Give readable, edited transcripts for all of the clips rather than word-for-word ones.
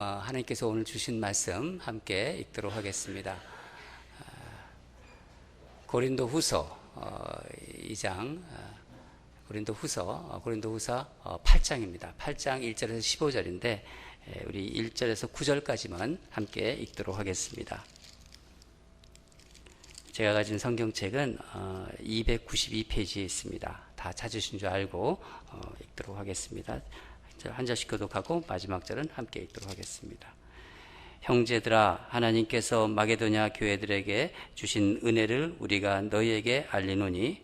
하나님께서 오늘 주신 말씀 함께 읽도록 하겠습니다. 고린도후서 2장, 고린도후서 8장입니다. 8장 1절에서 15절인데 우리 1절에서 9절까지만 함께 읽도록 하겠습니다. 제가 가진 성경책은 292페이지에 있습니다. 다 찾으신 줄 알고 읽도록 하겠습니다. 한 절씩 교독하고 마지막 절은 함께 읽도록 하겠습니다. 형제들아, 하나님께서 마게도냐 교회들에게 주신 은혜를 우리가 너희에게 알리노니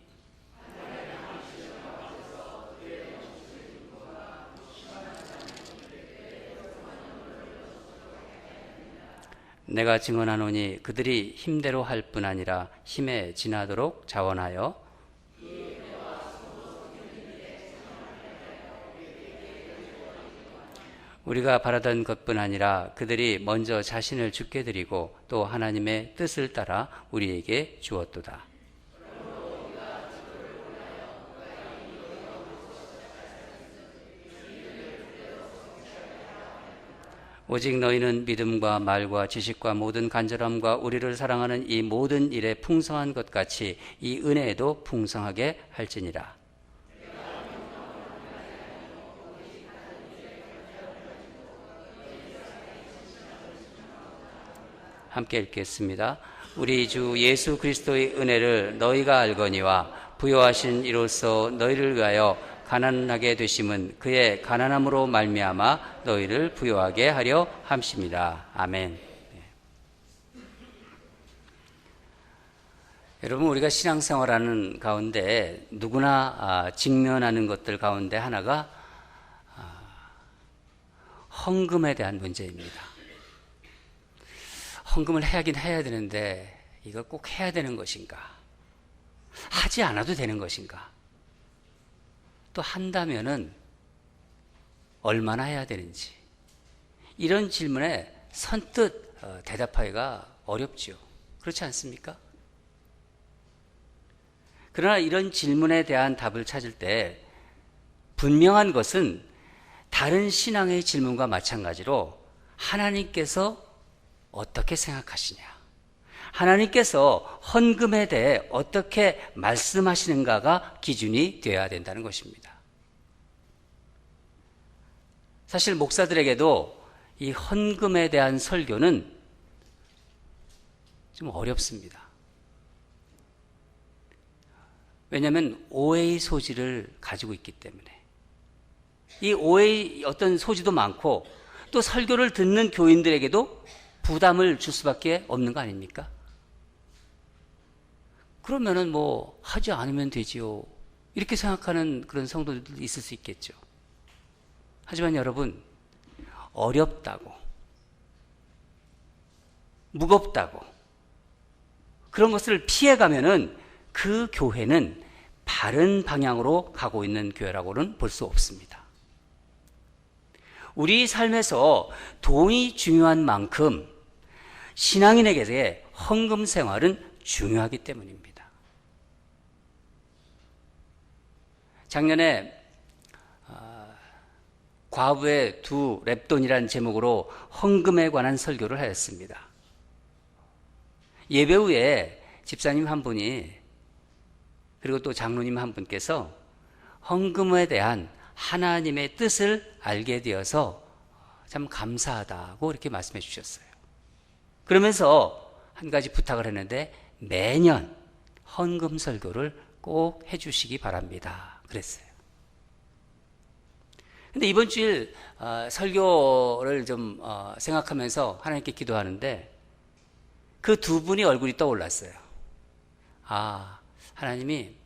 내가 증언하노니 그들이 힘대로 할 뿐 아니라 힘에 지나도록 자원하여 우리가 바라던 것뿐 아니라 그들이 먼저 자신을 주께 드리고 또 하나님의 뜻을 따라 우리에게 주었도다. 오직 너희는 믿음과 말과 지식과 모든 간절함과 우리를 사랑하는 이 모든 일에 풍성한 것 같이 이 은혜에도 풍성하게 할지니라. 함께 읽겠습니다. 우리 주 예수 그리스도의 은혜를 너희가 알거니와 부요하신 이로써 너희를 위하여 가난하게 되심은 그의 가난함으로 말미암아 너희를 부요하게 하려 함심이라. 아멘. 여러분, 우리가 신앙생활하는 가운데 누구나 직면하는 것들 가운데 하나가 헌금에 대한 문제입니다. 헌금을 해야긴 해야 되는데 이걸 꼭 해야 되는 것인가? 하지 않아도 되는 것인가? 또 한다면은 얼마나 해야 되는지, 이런 질문에 선뜻 대답하기가 어렵죠. 그렇지 않습니까? 그러나 이런 질문에 대한 답을 찾을 때 분명한 것은 다른 신앙의 질문과 마찬가지로 하나님께서 어떻게 생각하시냐, 하나님께서 헌금에 대해 어떻게 말씀하시는가가 기준이 되어야 된다는 것입니다. 사실 목사들에게도 이 헌금에 대한 설교는 좀 어렵습니다. 왜냐하면 오해의 소지를 가지고 있기 때문에. 이 오해의 어떤 소지도 많고 또 설교를 듣는 교인들에게도 부담을 줄 수밖에 없는 거 아닙니까? 그러면은 뭐 하지 않으면 되지요, 이렇게 생각하는 그런 성도들도 있을 수 있겠죠. 하지만 여러분, 어렵다고, 무겁다고 그런 것을 피해가면은 그 교회는 바른 방향으로 가고 있는 교회라고는 볼 수 없습니다. 우리 삶에서 돈이 중요한 만큼 신앙인에게 헌금 생활은 중요하기 때문입니다. 작년에 과부의 두 랩돈이라는 제목으로 헌금에 관한 설교를 하였습니다. 예배 후에 집사님 한 분이 그리고 또 장로님 한 분께서 헌금에 대한 하나님의 뜻을 알게 되어서 참 감사하다고 이렇게 말씀해 주셨어요. 그러면서 한 가지 부탁을 했는데 매년 헌금 설교를 꼭 해주시기 바랍니다 그랬어요. 근데 이번 주일 설교를 좀 생각하면서 하나님께 기도하는데 그 두 분이 얼굴이 떠올랐어요. 하나님이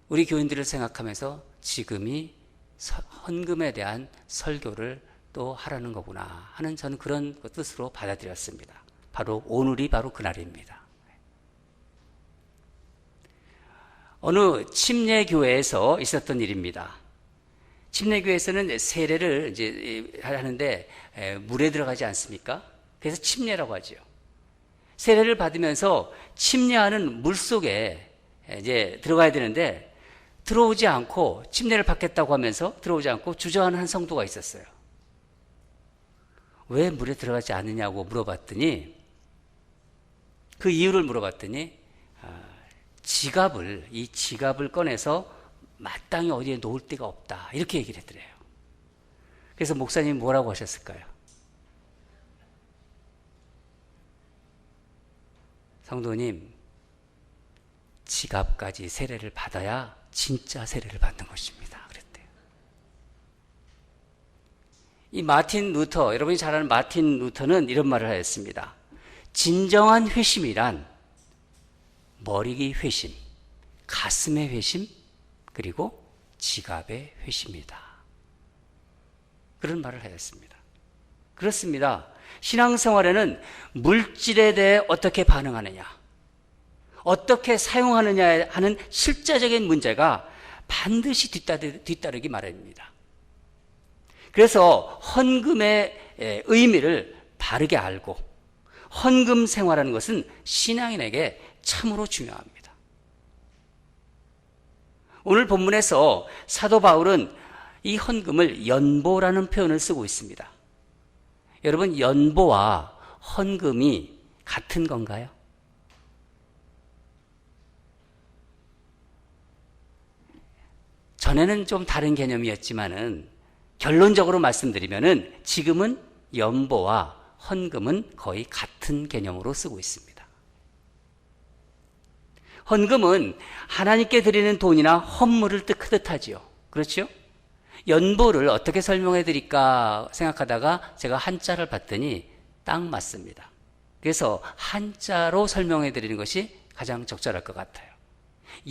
우리 교인들을 생각하면서 지금이 헌금에 대한 설교를 또 하라는 거구나 하는, 저는 그런 뜻으로 받아들였습니다. 오늘이 바로 그날입니다. 어느 침례교회에서 있었던 일입니다. 침례교회에서는 세례를 이제 하는데 물에 들어가지 않습니까? 그래서 침례라고 하죠. 세례를 받으면서 침례하는 물 속에 이제 들어가야 되는데 들어오지 않고, 침례를 받겠다고 하면서 들어오지 않고 주저하는 한 성도가 있었어요. 왜 물에 들어가지 않느냐고 물어봤더니, 그 이유를 물어봤더니 이 지갑을 꺼내서 마땅히 어디에 놓을 데가 없다, 이렇게 얘기를 했더래요. 그래서 목사님이 뭐라고 하셨을까요? 성도님, 지갑까지 세례를 받아야 진짜 세례를 받는 것입니다, 그랬대요. 이 마틴 루터, 여러분이 잘 아는 마틴 루터는 이런 말을 하였습니다. 진정한 회심이란 머리의 회심, 가슴의 회심, 그리고 지갑의 회심이다, 그런 말을 하였습니다. 그렇습니다. 신앙생활에는 물질에 대해 어떻게 반응하느냐, 어떻게 사용하느냐 하는 실제적인 문제가 반드시 뒤따르기 마련입니다. 그래서 헌금의 의미를 바르게 알고 헌금 생활하는 것은 신앙인에게 참으로 중요합니다. 오늘 본문에서 사도 바울은 이 헌금을 연보라는 표현을 쓰고 있습니다. 여러분, 연보와 헌금이 같은 건가요? 전에는 좀 다른 개념이었지만은 결론적으로 말씀드리면은 지금은 연보와 헌금은 거의 같은 개념으로 쓰고 있습니다. 헌금은 하나님께 드리는 돈이나 헌물을 뜻하지요. 그렇죠? 연보를 어떻게 설명해 드릴까 생각하다가 제가 한자를 봤더니 딱 맞습니다. 그래서 한자로 설명해 드리는 것이 가장 적절할 것 같아요.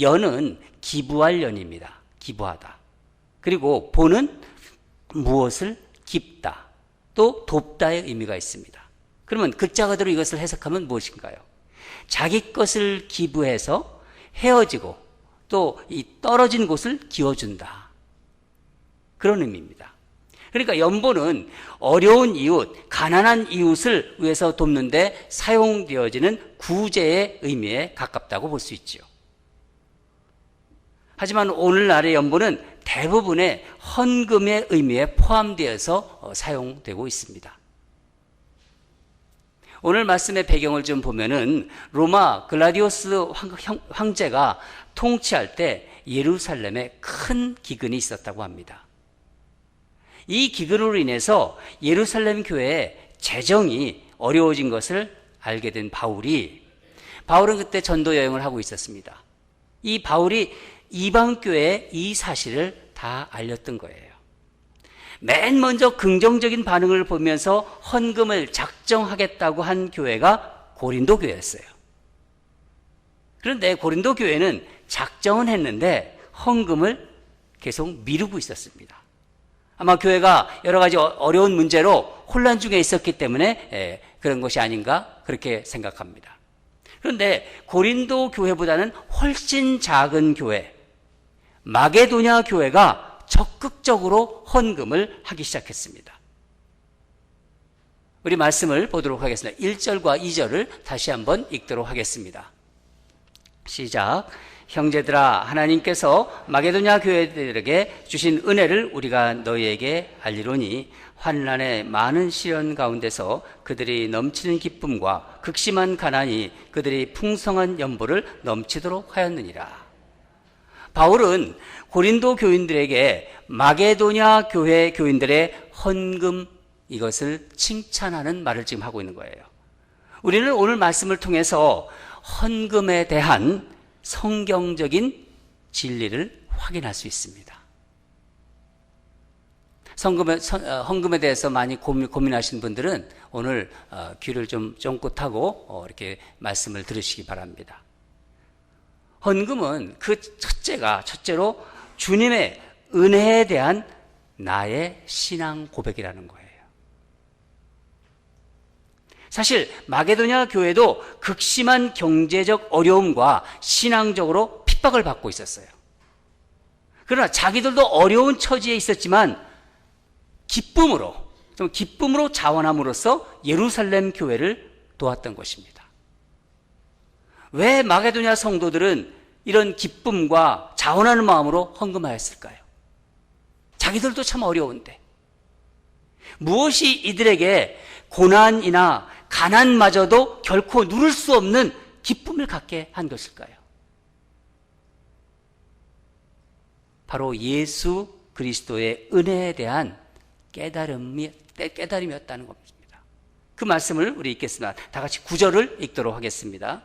연은 기부할 연입니다. 기부하다. 그리고 보는 무엇을 깁다, 또 돕다의 의미가 있습니다. 그러면 글자 그대로 이것을 해석하면 무엇인가요? 자기 것을 기부해서 헤어지고 또 이 떨어진 곳을 기워준다, 그런 의미입니다. 그러니까 연보는 어려운 이웃, 가난한 이웃을 위해서 돕는 데 사용되어지는 구제의 의미에 가깝다고 볼 수 있죠. 하지만 오늘날의 연보는 대부분의 헌금의 의미에 포함되어서 사용되고 있습니다. 오늘 말씀의 배경을 좀 보면은 로마 글라디오스 황제가 통치할 때 예루살렘에 큰 기근이 있었다고 합니다. 이 기근으로 인해서 예루살렘 교회의 재정이 어려워진 것을 알게 된 바울은 그때 전도 여행을 하고 있었습니다. 이 바울이 이방 교회에 이 사실을 다 알렸던 거예요. 맨 먼저 긍정적인 반응을 보면서 헌금을 작정하겠다고 한 교회가 고린도 교회였어요. 그런데 고린도 교회는 작정은 했는데 헌금을 계속 미루고 있었습니다. 아마 교회가 여러 가지 어려운 문제로 혼란 중에 있었기 때문에 그런 것이 아닌가 그렇게 생각합니다. 그런데 고린도 교회보다는 훨씬 작은 교회, 마게도냐 교회가 적극적으로 헌금을 하기 시작했습니다. 우리 말씀을 보도록 하겠습니다. 1절과 2절을 다시 한번 읽도록 하겠습니다. 시작. 형제들아, 하나님께서 마게도냐 교회들에게 주신 은혜를 우리가 너희에게 알리노니 환난의 많은 시련 가운데서 그들이 넘치는 기쁨과 극심한 가난이 그들이 풍성한 연보를 넘치도록 하였느니라. 바울은 고린도 교인들에게 마게도냐 교회 교인들의 헌금, 이것을 칭찬하는 말을 지금 하고 있는 거예요. 우리는 오늘 말씀을 통해서 헌금에 대한 성경적인 진리를 확인할 수 있습니다. 헌금에 대해서 많이 고민하시는 분들은 오늘 귀를 좀 쫑긋하고 이렇게 말씀을 들으시기 바랍니다. 헌금은 그 첫째로 주님의 은혜에 대한 나의 신앙 고백이라는 거예요. 사실 마게도냐 교회도 극심한 경제적 어려움과 신앙적으로 핍박을 받고 있었어요. 그러나 자기들도 어려운 처지에 있었지만 기쁨으로 자원함으로써 예루살렘 교회를 도왔던 것입니다. 왜 마게도냐 성도들은 이런 기쁨과 자원하는 마음으로 헌금하였을까요? 자기들도 참 어려운데. 무엇이 이들에게 고난이나 가난마저도 결코 누릴 수 없는 기쁨을 갖게 한 것일까요? 바로 예수 그리스도의 은혜에 대한 깨달음이었다는 겁니다. 그 말씀을 우리 읽겠습니다. 다 같이 9절을 읽도록 하겠습니다.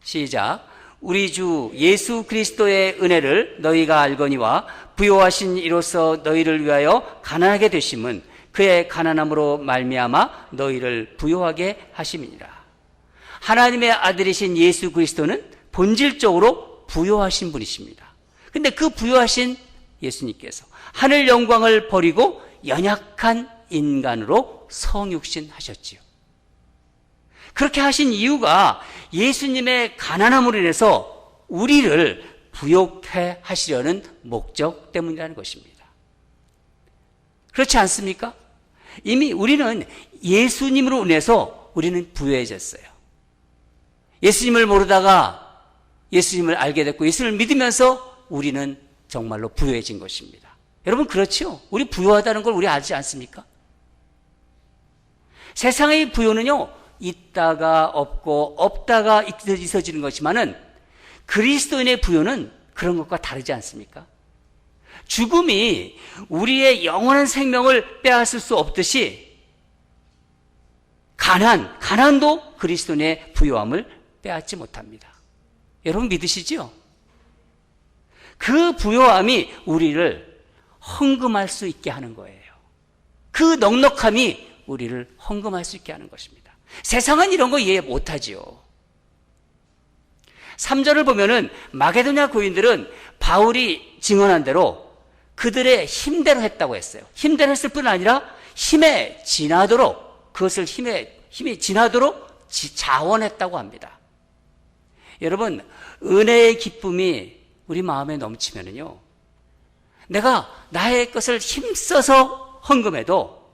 시작. 우리 주 예수 그리스도의 은혜를 너희가 알거니와 부요하신 이로써 너희를 위하여 가난하게 되심은 그의 가난함으로 말미암아 너희를 부요하게 하심이니라. 하나님의 아들이신 예수 그리스도는 본질적으로 부요하신 분이십니다. 근데 그 부요하신 예수님께서 하늘 영광을 버리고 연약한 인간으로 성육신 하셨지요. 그렇게 하신 이유가 예수님의 가난함으로 인해서 우리를 부욕해 하시려는 목적 때문이라는 것입니다. 그렇지 않습니까? 이미 우리는 예수님으로 인해서 우리는 부유해졌어요. 예수님을 모르다가 예수님을 알게 됐고 예수님을 믿으면서 우리는 정말로 부유해진 것입니다. 여러분 그렇죠? 우리 부유하다는 걸 우리 알지 않습니까? 세상의 부유는요, 있다가 없고 없다가 있어지는 것이지만은 그리스도인의 부유는 그런 것과 다르지 않습니까? 죽음이 우리의 영원한 생명을 빼앗을 수 없듯이 가난도 그리스도인의 부유함을 빼앗지 못합니다. 여러분 믿으시죠? 그 부유함이 우리를 헌금할 수 있게 하는 거예요. 그 넉넉함이 우리를 헌금할 수 있게 하는 것입니다. 세상은 이런 거 이해 못하지요. 3절을 보면은 마게도냐 교인들은 바울이 증언한 대로 그들의 힘대로 했다고 했어요. 힘대로 했을 뿐 아니라 힘에 지나도록 그것을 힘에 지나도록 자원했다고 합니다. 여러분 은혜의 기쁨이 우리 마음에 넘치면은요, 내가 나의 것을 힘써서 헌금해도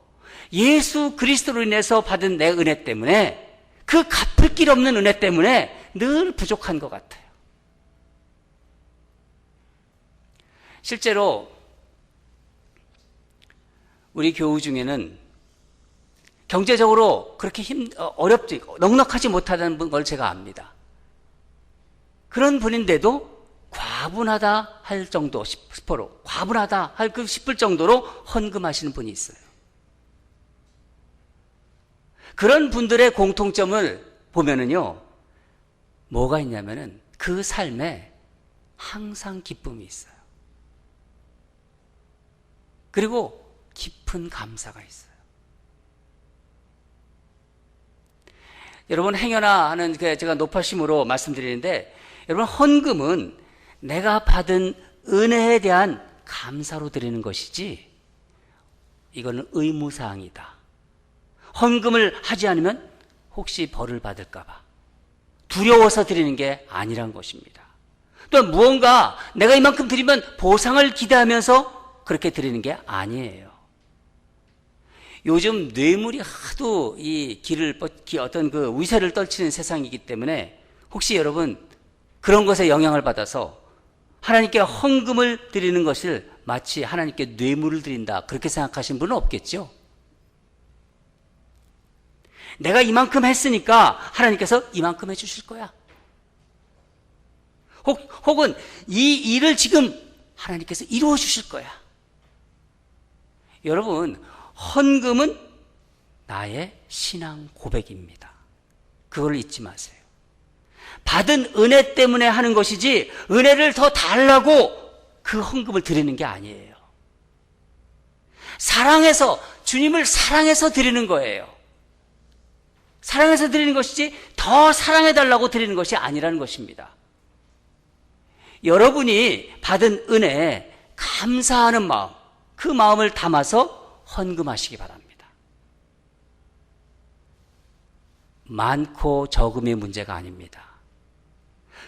예수 그리스도로 인해서 받은 내 은혜 때문에 그 갚을 길 없는 은혜 때문에 늘 부족한 것 같아요. 실제로 우리 교우 중에는 경제적으로 그렇게 어렵지 넉넉하지 못하다는 걸 제가 압니다. 그런 분인데도 과분하다 할 정도 10% 과분하다 할 그 싶을 정도로 헌금하시는 분이 있어요. 그런 분들의 공통점을 보면은요, 뭐가 있냐면은 그 삶에 항상 기쁨이 있어요. 그리고 깊은 감사가 있어요. 여러분 행여나 하는 제가 노파심으로 말씀드리는데, 여러분 헌금은 내가 받은 은혜에 대한 감사로 드리는 것이지 이거는 의무사항이다. 헌금을 하지 않으면 혹시 벌을 받을까 봐 두려워서 드리는 게 아니란 것입니다. 또 무언가 내가 이만큼 드리면 보상을 기대하면서 그렇게 드리는 게 아니에요. 요즘 뇌물이 하도 이 어떤 그 위세를 떨치는 세상이기 때문에 혹시 여러분 그런 것에 영향을 받아서 하나님께 헌금을 드리는 것을 마치 하나님께 뇌물을 드린다 그렇게 생각하시는 분은 없겠죠? 내가 이만큼 했으니까 하나님께서 이만큼 해주실 거야. 혹은 이 일을 지금 하나님께서 이루어 주실 거야. 여러분 헌금은 나의 신앙 고백입니다. 그걸 잊지 마세요. 받은 은혜 때문에 하는 것이지 은혜를 더 달라고 그 헌금을 드리는 게 아니에요. 사랑해서, 주님을 사랑해서 드리는 거예요. 사랑해서 드리는 것이지 더 사랑해달라고 드리는 것이 아니라는 것입니다. 여러분이 받은 은혜에 감사하는 마음, 그 마음을 담아서 헌금하시기 바랍니다. 많고 적음의 문제가 아닙니다.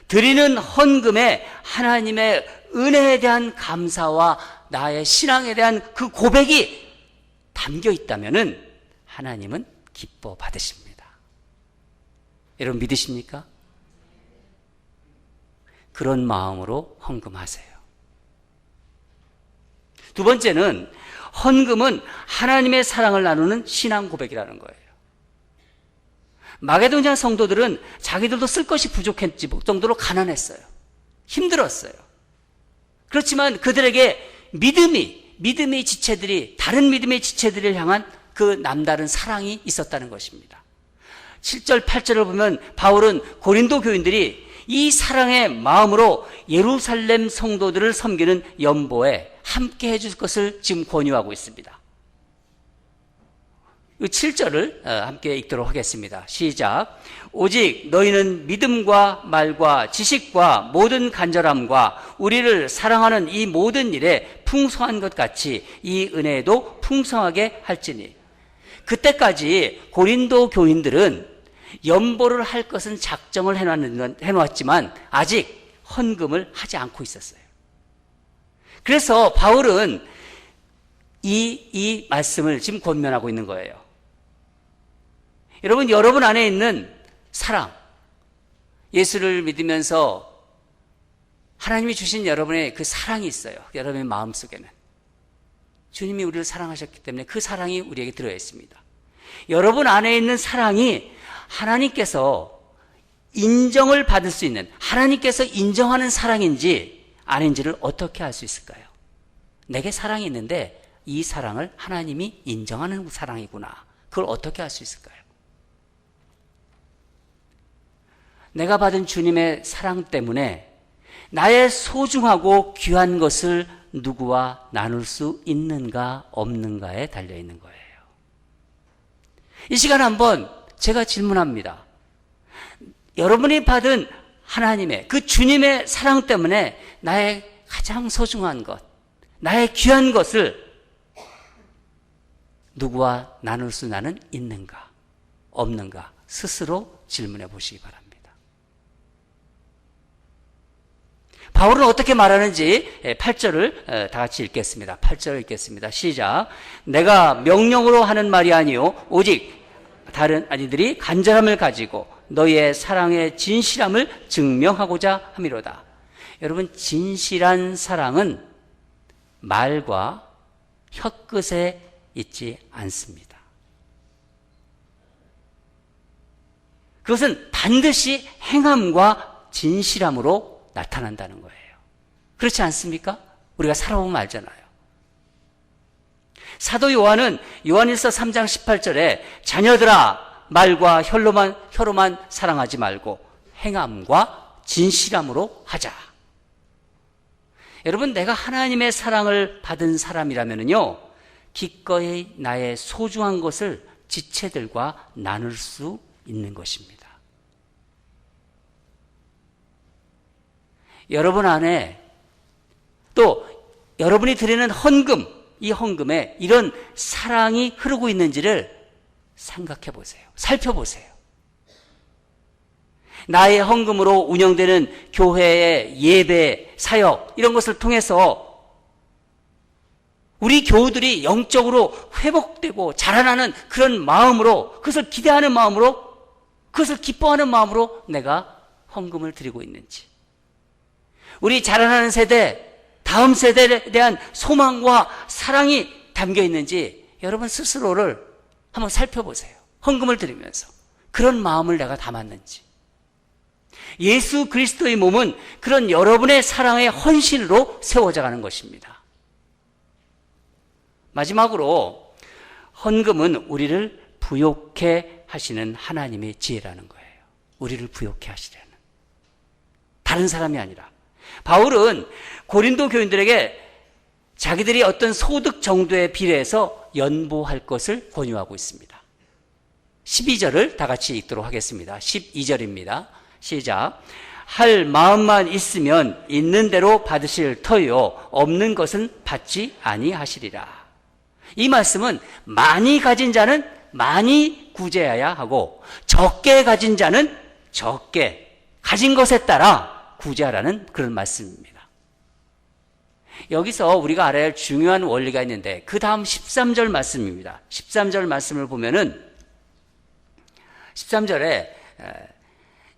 드리는 헌금에 하나님의 은혜에 대한 감사와 나의 신앙에 대한 그 고백이 담겨 있다면은 하나님은 기뻐 받으십니다. 여러분 믿으십니까? 그런 마음으로 헌금하세요. 두 번째는 헌금은 하나님의 사랑을 나누는 신앙 고백이라는 거예요. 마게도냐 성도들은 자기들도 쓸 것이 부족했지 정도로 가난했어요. 힘들었어요. 그렇지만 그들에게 믿음의 지체들이, 다른 믿음의 지체들을 향한 그 남다른 사랑이 있었다는 것입니다. 7절, 8절을 보면 바울은 고린도 교인들이 이 사랑의 마음으로 예루살렘 성도들을 섬기는 연보에 함께 해줄 것을 지금 권유하고 있습니다. 7절을 함께 읽도록 하겠습니다. 시작. 오직 너희는 믿음과 말과 지식과 모든 간절함과 우리를 사랑하는 이 모든 일에 풍성한 것 같이 이 은혜에도 풍성하게 할지니. 그때까지 고린도 교인들은 연보를 할 것은 작정을 해놓았지만 아직 헌금을 하지 않고 있었어요. 그래서 바울은 이 말씀을 지금 권면하고 있는 거예요. 여러분 안에 있는 사랑, 예수를 믿으면서 하나님이 주신 여러분의 그 사랑이 있어요. 여러분의 마음속에는 주님이 우리를 사랑하셨기 때문에 그 사랑이 우리에게 들어있습니다. 여러분 안에 있는 사랑이 하나님께서 인정을 받을 수 있는, 하나님께서 인정하는 사랑인지 아닌지를 어떻게 알 수 있을까요? 내게 사랑이 있는데 이 사랑을 하나님이 인정하는 사랑이구나. 그걸 어떻게 알 수 있을까요? 내가 받은 주님의 사랑 때문에 나의 소중하고 귀한 것을 누구와 나눌 수 있는가 없는가에 달려있는 거예요. 이 시간 한번 제가 질문합니다. 여러분이 받은 하나님의 그 주님의 사랑 때문에 나의 가장 소중한 것, 나의 귀한 것을 누구와 나눌 수 나는 있는가 없는가 스스로 질문해 보시기 바랍니다. 바울은 어떻게 말하는지 8절을 다 같이 읽겠습니다. 8절을 읽겠습니다. 시작. 내가 명령으로 하는 말이 아니요 오직 다른 아이들이 간절함을 가지고 너희의 사랑의 진실함을 증명하고자 함이로다. 여러분, 진실한 사랑은 말과 혀끝에 있지 않습니다. 그것은 반드시 행함과 진실함으로 나타난다는 거예요. 그렇지 않습니까? 우리가 살아보면 알잖아요. 사도 요한은 요한일서 3장 18절에 자녀들아 말과 혀로만 사랑하지 말고 행함과 진실함으로 하자. 여러분, 내가 하나님의 사랑을 받은 사람이라면요 기꺼이 나의 소중한 것을 지체들과 나눌 수 있는 것입니다. 여러분 안에 또 여러분이 드리는 헌금, 이 헌금에 이런 사랑이 흐르고 있는지를 생각해 보세요. 살펴보세요. 나의 헌금으로 운영되는 교회의 예배, 사역 이런 것을 통해서 우리 교우들이 영적으로 회복되고 자라나는 그런 마음으로, 그것을 기대하는 마음으로, 그것을 기뻐하는 마음으로 내가 헌금을 드리고 있는지, 우리 자라나는 세대, 다음 세대에 대한 소망과 사랑이 담겨 있는지 여러분 스스로를 한번 살펴보세요. 헌금을 드리면서 그런 마음을 내가 담았는지. 예수 그리스도의 몸은 그런 여러분의 사랑의 헌신으로 세워져 가는 것입니다. 마지막으로 헌금은 우리를 부욕해 하시는 하나님의 지혜라는 거예요. 우리를 부욕해 하시려는, 다른 사람이 아니라. 바울은 고린도 교인들에게 자기들이 어떤 소득 정도에 비례해서 연보할 것을 권유하고 있습니다. 12절을 다 같이 읽도록 하겠습니다. 12절입니다. 시작. 할 마음만 있으면 있는 대로 받으실 터요 없는 것은 받지 아니하시리라. 이 말씀은 많이 가진 자는 많이 구제해야 하고 적게 가진 자는 적게 가진 것에 따라 구제하라는 그런 말씀입니다. 여기서 우리가 알아야 할 중요한 원리가 있는데 그 다음 13절 말씀입니다. 13절 말씀을 보면은 13절에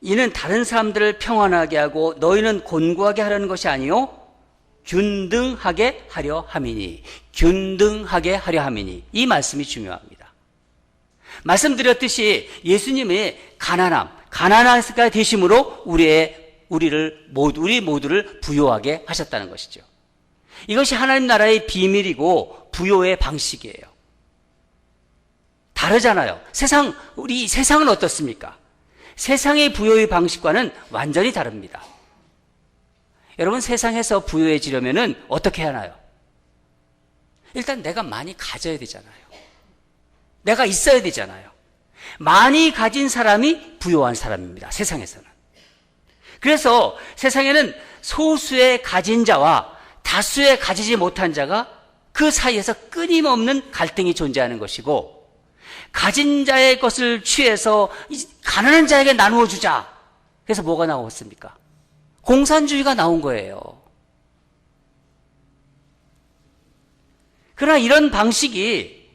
이는 다른 사람들을 평안하게 하고 너희는 곤고하게 하려는 것이 아니요 균등하게 하려 함이니, 균등하게 하려 함이니, 이 말씀이 중요합니다. 말씀드렸듯이 예수님의 가난한가 되심으로 우리 모두를 부요하게 하셨다는 것이죠. 이것이 하나님 나라의 비밀이고 부요의 방식이에요. 다르잖아요. 우리 세상은 어떻습니까? 세상의 부요의 방식과는 완전히 다릅니다. 여러분, 세상에서 부요해지려면은 어떻게 하나요? 일단 내가 많이 가져야 되잖아요. 내가 있어야 되잖아요. 많이 가진 사람이 부요한 사람입니다. 세상에서는. 그래서 세상에는 소수의 가진 자와 다수의 가지지 못한 자가 그 사이에서 끊임없는 갈등이 존재하는 것이고, 가진 자의 것을 취해서 가난한 자에게 나누어 주자. 그래서 뭐가 나왔습니까? 공산주의가 나온 거예요. 그러나 이런 방식이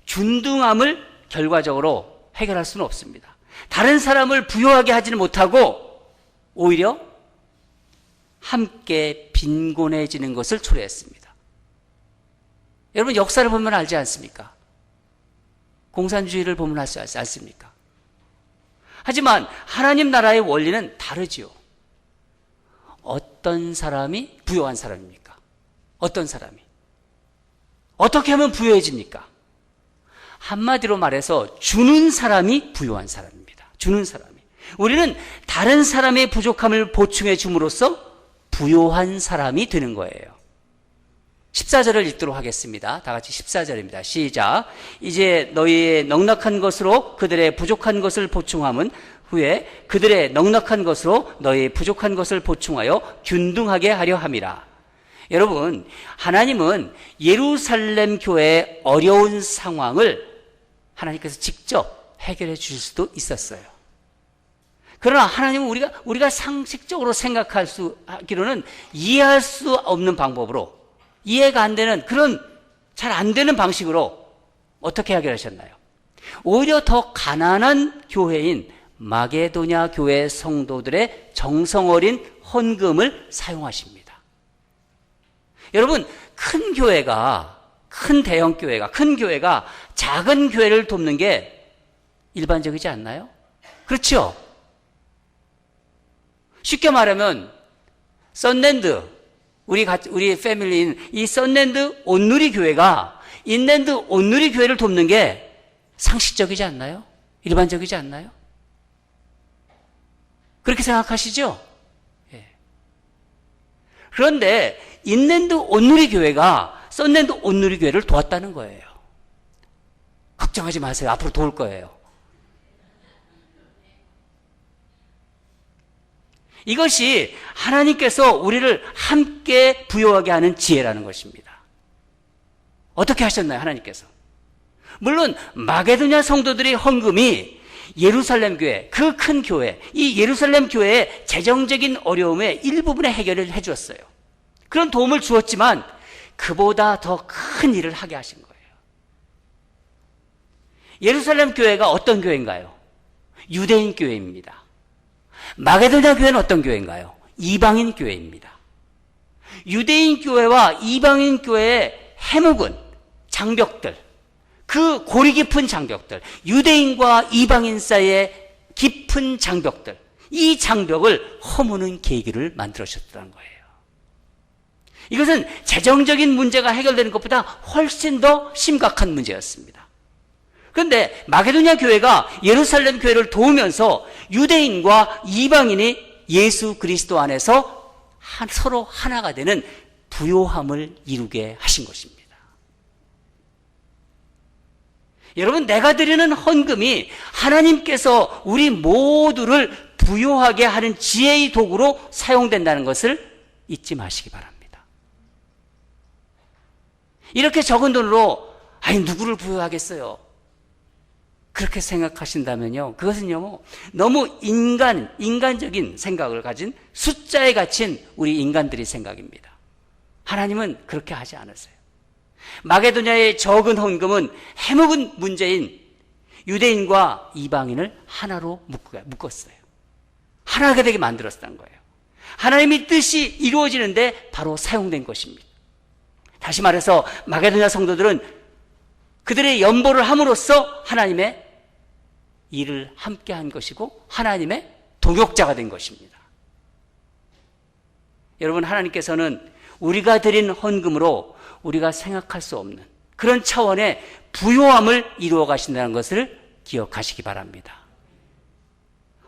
균등함을 결과적으로 해결할 수는 없습니다. 다른 사람을 부유하게 하지는 못하고 오히려 함께 빈곤해지는 것을 초래했습니다. 여러분, 역사를 보면 알지 않습니까? 공산주의를 보면 알지 않습니까? 하지만 하나님 나라의 원리는 다르지요. 어떤 사람이 부유한 사람입니까? 어떤 사람이? 어떻게 하면 부유해집니까? 한마디로 말해서 주는 사람이 부유한 사람입니다. 주는 사람이. 우리는 다른 사람의 부족함을 보충해 줌으로써 부유한 사람이 되는 거예요. 14절을 읽도록 하겠습니다. 다 같이 14절입니다. 시작. 이제 너희의 넉넉한 것으로 그들의 부족한 것을 보충함은 후에 그들의 넉넉한 것으로 너희의 부족한 것을 보충하여 균등하게 하려 함이라. 여러분, 하나님은 예루살렘 교회의 어려운 상황을 하나님께서 직접 해결해 주실 수도 있었어요. 그러나 하나님은 우리가 상식적으로 생각할 수 하기로는 이해할 수 없는 방법으로, 이해가 안 되는 그런 잘 안 되는 방식으로 어떻게 해결하셨나요? 오히려 더 가난한 교회인 마게도냐 교회 성도들의 정성 어린 헌금을 사용하십니다. 여러분, 큰 대형 교회가, 큰 교회가 작은 교회를 돕는 게 일반적이지 않나요? 그렇죠? 쉽게 말하면 썬랜드, 우리 패밀리인 이 썬랜드 온누리 교회가 인랜드 온누리 교회를 돕는 게 상식적이지 않나요? 일반적이지 않나요? 그렇게 생각하시죠? 예. 그런데 인랜드 온누리 교회가 썬랜드 온누리 교회를 도왔다는 거예요. 걱정하지 마세요. 앞으로 도울 거예요. 이것이 하나님께서 우리를 함께 부요하게 하는 지혜라는 것입니다. 어떻게 하셨나요, 하나님께서? 물론 마게도냐 성도들의 헌금이 예루살렘 교회, 그 큰 교회, 이 예루살렘 교회의 재정적인 어려움의 일부분의 해결을 해주었어요. 그런 도움을 주었지만 그보다 더 큰 일을 하게 하신 거예요. 예루살렘 교회가 어떤 교회인가요? 유대인 교회입니다. 마게도냐 교회는 어떤 교회인가요? 이방인 교회입니다. 유대인 교회와 이방인 교회의 해묵은 장벽들, 그 고리 깊은 장벽들, 유대인과 이방인 사이의 깊은 장벽들, 이 장벽을 허무는 계기를 만들어주셨다는 거예요. 이것은 재정적인 문제가 해결되는 것보다 훨씬 더 심각한 문제였습니다. 그런데 마게도냐 교회가 예루살렘 교회를 도우면서 유대인과 이방인이 예수 그리스도 안에서 서로 하나가 되는 부요함을 이루게 하신 것입니다. 여러분, 내가 드리는 헌금이 하나님께서 우리 모두를 부요하게 하는 지혜의 도구로 사용된다는 것을 잊지 마시기 바랍니다. 이렇게 적은 돈으로 누구를 부요하겠어요? 그렇게 생각하신다면요, 그것은요, 너무 인간적인 생각을 가진 숫자에 갇힌 우리 인간들의 생각입니다. 하나님은 그렇게 하지 않으세요. 마게도냐의 적은 헌금은 해묵은 문제인 유대인과 이방인을 하나로 묶었어요. 하나가 되게 만들었다는 거예요. 하나님의 뜻이 이루어지는데 바로 사용된 것입니다. 다시 말해서 마게도냐 성도들은 그들의 연보를 함으로써 하나님의 일을 함께 한 것이고 하나님의 동역자가 된 것입니다. 여러분, 하나님께서는 우리가 드린 헌금으로 우리가 생각할 수 없는 그런 차원의 부요함을 이루어 가신다는 것을 기억하시기 바랍니다.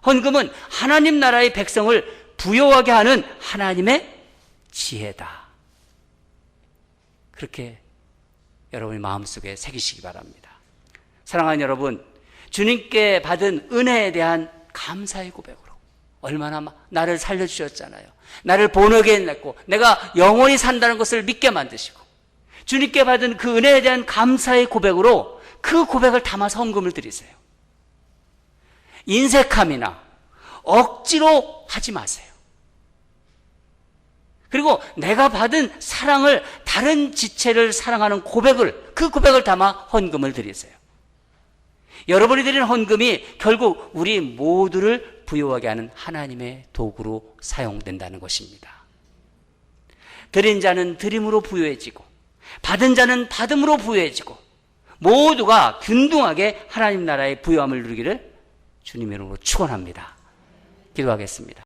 헌금은 하나님 나라의 백성을 부요하게 하는 하나님의 지혜다. 그렇게 여러분의 마음속에 새기시기 바랍니다. 사랑하는 여러분, 주님께 받은 은혜에 대한 감사의 고백으로 얼마나 나를 살려주셨잖아요. 나를 본어게 냈고 내가 영원히 산다는 것을 믿게 만드시고 주님께 받은 그 은혜에 대한 감사의 고백으로 그 고백을 담아서 헌금을 드리세요. 인색함이나 억지로 하지 마세요. 그리고 내가 받은 사랑을, 다른 지체를 사랑하는 고백을, 그 고백을 담아 헌금을 드리세요. 여러분이 드리는 헌금이 결국 우리 모두를 부요하게 하는 하나님의 도구로 사용된다는 것입니다. 드린 자는 드림으로 부요해지고 받은 자는 받음으로 부요해지고 모두가 균등하게 하나님 나라의 부요함을 누리기를 주님의 이름으로 축원합니다. 기도하겠습니다.